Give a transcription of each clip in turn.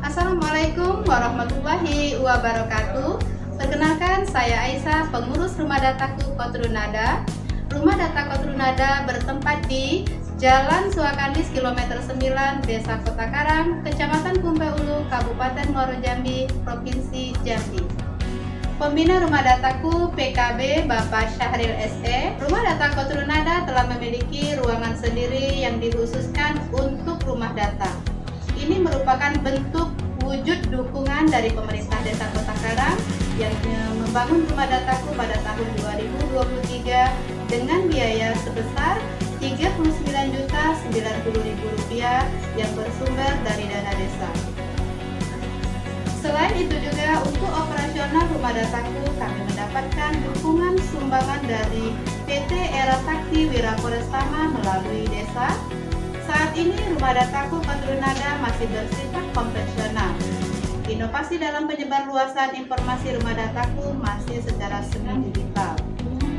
Assalamualaikum warahmatullahi wabarakatuh. Perkenalkan, saya Aisyah, pengurus Rumah Dataku Kotrunada. Rumah Data Kotrunada bertempat di Jalan Suakandis kilometer 9, Desa Kota Karang, Kecamatan Kumpai Ulu, Kabupaten Muaro Jambi, Provinsi Jambi. Pembina Rumah Dataku PKB Bapak Syahril SE. Rumah Data Kotrunada telah memiliki ruangan sendiri yang dikhususkan untuk rumah data. Ini merupakan bentuk wujud dukungan dari pemerintah Desa Kota Karang yang membangun Rumah Dataku pada tahun 2023 dengan biaya sebesar Rp39.090.000 yang bersumber dari dana desa. Selain itu juga untuk operasional Rumah Dataku kami mendapatkan dukungan sumbangan dari PT Era Sakti Wira Forestama melalui desa. Saat ini Rumah Dataku Kotrunada masih bersifat konvensional. Inovasi dalam penyebarluasan informasi Rumah Dataku masih secara semi digital.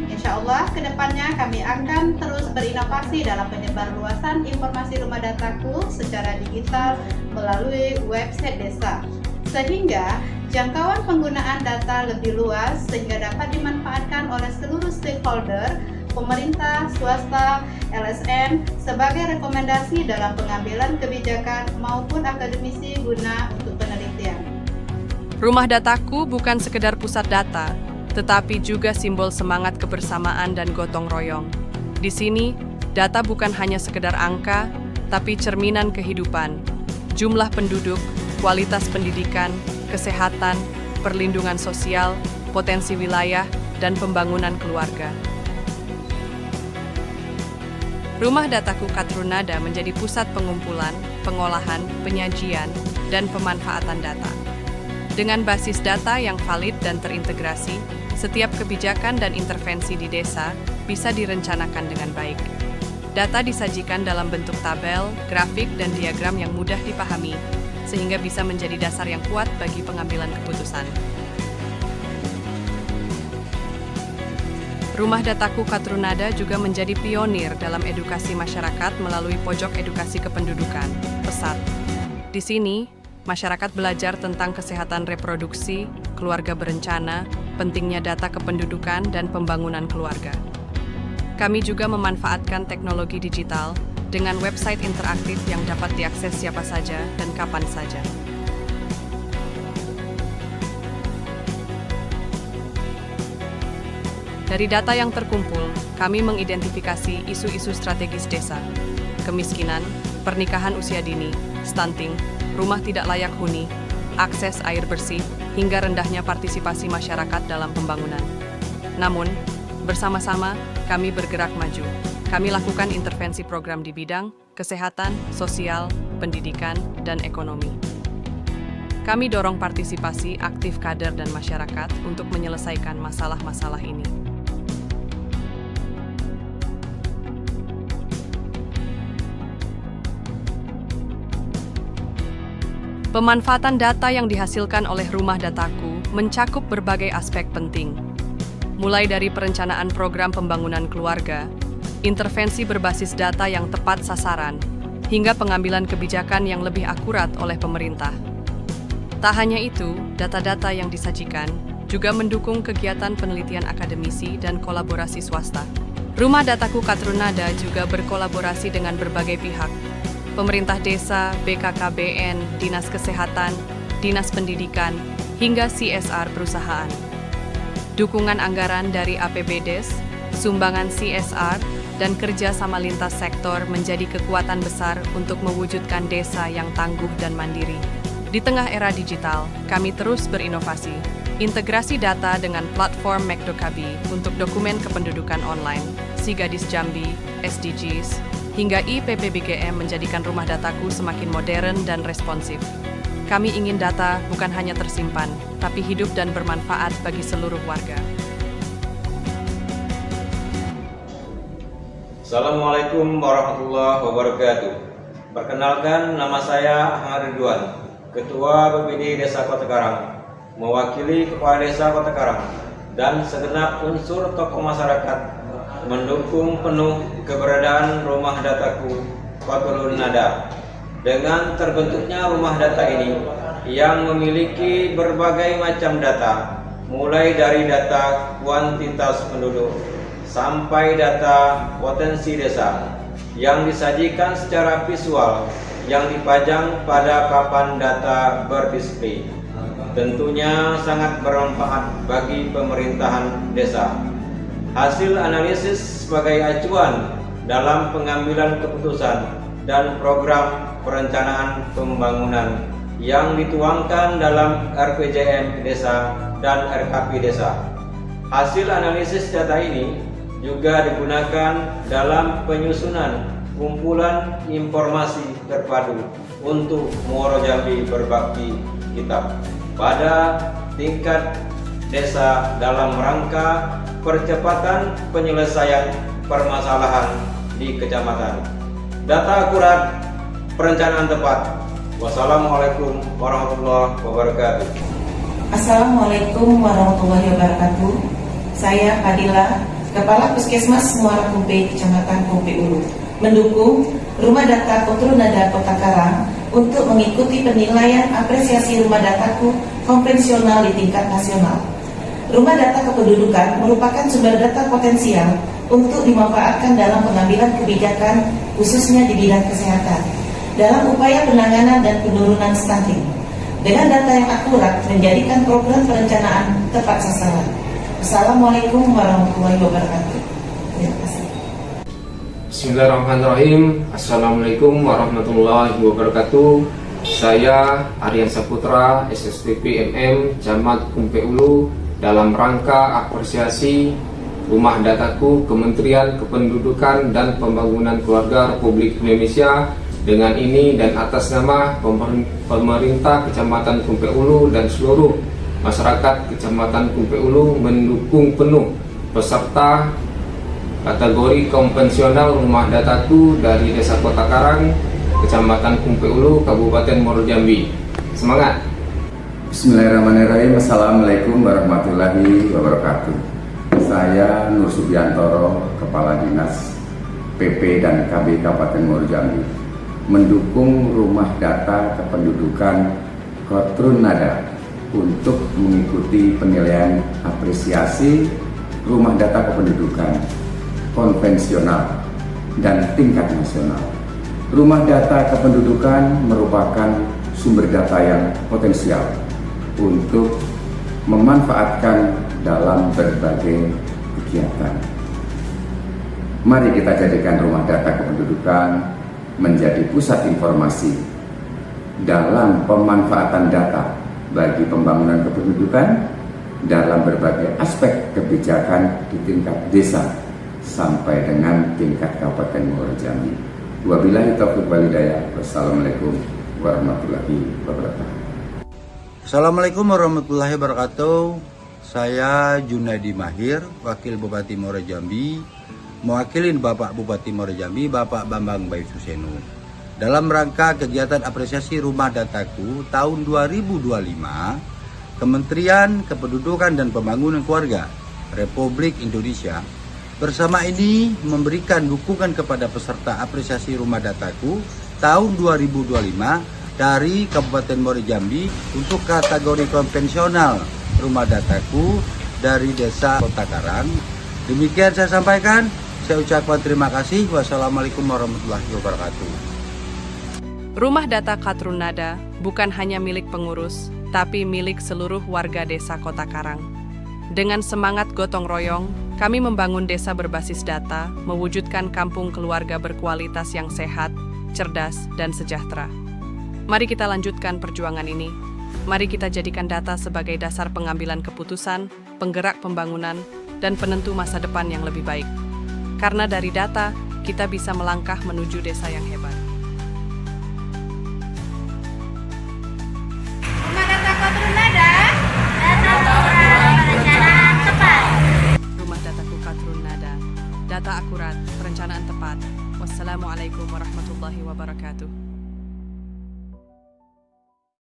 Insya Allah kedepannya kami akan terus berinovasi dalam penyebarluasan informasi Rumah Dataku secara digital melalui website desa, sehingga jangkauan penggunaan data lebih luas sehingga dapat dimanfaatkan oleh seluruh stakeholder, pemerintah, swasta, LSM sebagai rekomendasi dalam pengambilan kebijakan maupun akademisi guna untuk penelitian. Rumah Dataku bukan sekedar pusat data, tetapi juga simbol semangat kebersamaan dan gotong royong. Di sini, data bukan hanya sekedar angka, tapi cerminan kehidupan, jumlah penduduk, kualitas pendidikan, kesehatan, perlindungan sosial, potensi wilayah, dan pembangunan keluarga. Rumah Dataku Kotrunada menjadi pusat pengumpulan, pengolahan, penyajian, dan pemanfaatan data. Dengan basis data yang valid dan terintegrasi, setiap kebijakan dan intervensi di desa bisa direncanakan dengan baik. Data disajikan dalam bentuk tabel, grafik, dan diagram yang mudah dipahami, sehingga bisa menjadi dasar yang kuat bagi pengambilan keputusan. Rumah Dataku Kotrunada juga menjadi pionir dalam edukasi masyarakat melalui pojok edukasi kependudukan, PESAT. Di sini, masyarakat belajar tentang kesehatan reproduksi, keluarga berencana, pentingnya data kependudukan, dan pembangunan keluarga. Kami juga memanfaatkan teknologi digital dengan website interaktif yang dapat diakses siapa saja dan kapan saja. Dari data yang terkumpul, kami mengidentifikasi isu-isu strategis desa, kemiskinan, pernikahan usia dini, stunting, rumah tidak layak huni, akses air bersih, hingga rendahnya partisipasi masyarakat dalam pembangunan. Namun, bersama-sama kami bergerak maju. Kami lakukan intervensi program di bidang kesehatan, sosial, pendidikan, dan ekonomi. Kami dorong partisipasi aktif kader dan masyarakat untuk menyelesaikan masalah-masalah ini. Pemanfaatan data yang dihasilkan oleh Rumah Dataku mencakup berbagai aspek penting, mulai dari perencanaan program pembangunan keluarga, intervensi berbasis data yang tepat sasaran, hingga pengambilan kebijakan yang lebih akurat oleh pemerintah. Tak hanya itu, data-data yang disajikan juga mendukung kegiatan penelitian akademisi dan kolaborasi swasta. Rumah Dataku Kotrunada juga berkolaborasi dengan berbagai pihak, pemerintah desa, BKKBN, Dinas Kesehatan, Dinas Pendidikan, hingga CSR perusahaan. Dukungan anggaran dari APBDes, sumbangan CSR, dan kerja sama lintas sektor menjadi kekuatan besar untuk mewujudkan desa yang tangguh dan mandiri. Di tengah era digital, kami terus berinovasi, integrasi data dengan platform Mekdokabi untuk dokumen kependudukan online, Sigadis Jambi, SDGs, hingga IPPBGM menjadikan Rumah Dataku semakin modern dan responsif. Kami ingin data bukan hanya tersimpan, tapi hidup dan bermanfaat bagi seluruh warga. Assalamualaikum warahmatullahi wabarakatuh. Perkenalkan, nama saya Ahmad Ridwan, Ketua BPD Desa Kota Karang, mewakili Kepala Desa Kota Karang, dan segenap unsur tokoh masyarakat mendukung penuh keberadaan Rumah Dataku Kotrunada. Dengan terbentuknya rumah data ini yang memiliki berbagai macam data, mulai dari data kuantitas penduduk sampai data potensi desa yang disajikan secara visual yang dipajang pada papan data berdisplay, tentunya sangat bermanfaat bagi pemerintahan desa. Hasil analisis sebagai acuan dalam pengambilan keputusan dan program perencanaan pembangunan yang dituangkan dalam RPJM desa dan RKP desa. Hasil analisis data ini juga digunakan dalam penyusunan kumpulan informasi terpadu untuk Muaro Jambi Berbakti Kitab pada tingkat desa dalam rangka percepatan penyelesaian permasalahan di kecamatan. Data akurat, perencanaan tepat. Wassalamualaikum warahmatullahi wabarakatuh. Assalamualaikum warahmatullahi wabarakatuh. Saya Fadila, Kepala Puskesmas Muara Kumpe, Kecamatan Kumpe Ulu, mendukung Rumah Data Keturunada Kota Karang untuk mengikuti penilaian apresiasi rumah dataku konvensional di tingkat nasional. Rumah data kependudukan merupakan sumber data potensial untuk dimanfaatkan dalam pengambilan kebijakan, khususnya di bidang kesehatan, dalam upaya penanganan dan penurunan stunting. Dengan data yang akurat menjadikan program perencanaan tepat sasaran. Assalamualaikum warahmatullahi wabarakatuh. Terima kasih. Bismillahirrahmanirrahim. Assalamualaikum warahmatullahi wabarakatuh. Saya Aryan Saputra, SSTP MM, Camat Kumpe Ulu, dalam rangka apresiasi Rumah Dataku Kementerian Kependudukan dan Pembangunan Keluarga Republik Indonesia. Dengan ini dan atas nama pemerintah Kecamatan Kumpe Ulu dan seluruh masyarakat Kecamatan Kumpe Ulu mendukung penuh peserta kategori konvensional Rumah Dataku dari Desa Kota Karang, Kecamatan Kumpe Ulu, Kabupaten Muaro Jambi. Semangat! Bismillahirrahmanirrahim. Assalamualaikum warahmatullahi wabarakatuh. Saya Nur Subiantoro, Kepala Dinas PP dan KB Kabupaten Muaro Jambi, mendukung Rumah Data Kependudukan Keturunada untuk mengikuti penilaian apresiasi Rumah Data Kependudukan konvensional dan tingkat nasional. Rumah Data Kependudukan merupakan sumber data yang potensial untuk memanfaatkan dalam berbagai kegiatan. Mari kita jadikan Rumah Data Kependudukan menjadi pusat informasi dalam pemanfaatan data bagi pembangunan kependudukan dalam berbagai aspek kebijakan di tingkat desa sampai dengan tingkat Kabupaten Muaro Jambi. Wabillahi taufiq wal hidayah. Wassalamualaikum warahmatullahi wabarakatuh. Assalamualaikum warahmatullahi wabarakatuh. Saya Junaidi Mahir, Wakil Bupati Muaro Jambi, mewakili Bapak Bupati Muaro Jambi, Bapak Bambang Bayu Suseno, dalam rangka kegiatan apresiasi Rumah Dataku tahun 2025, Kementerian Kependudukan dan Pembangunan Keluarga Republik Indonesia bersama ini memberikan dukungan kepada peserta apresiasi Rumah Dataku tahun 2025 dari Kabupaten Muaro Jambi untuk kategori konvensional Rumah Dataku dari Desa Kota Karang. Demikian saya sampaikan. Saya ucapkan terima kasih. Wassalamualaikum warahmatullahi wabarakatuh. Rumah Data Keturunada bukan hanya milik pengurus, tapi milik seluruh warga Desa Kota Karang. Dengan semangat gotong royong, kami membangun desa berbasis data, mewujudkan kampung keluarga berkualitas yang sehat, cerdas, dan sejahtera. Mari kita lanjutkan perjuangan ini. Mari kita jadikan data sebagai dasar pengambilan keputusan, penggerak pembangunan, dan penentu masa depan yang lebih baik. Karena dari data, kita bisa melangkah menuju desa yang hebat. Rumah Data Keturunada, data akurat, perencanaan tepat. Rumah Dataku Keturunada, data akurat, perencanaan tepat. Wassalamualaikum warahmatullahi wabarakatuh.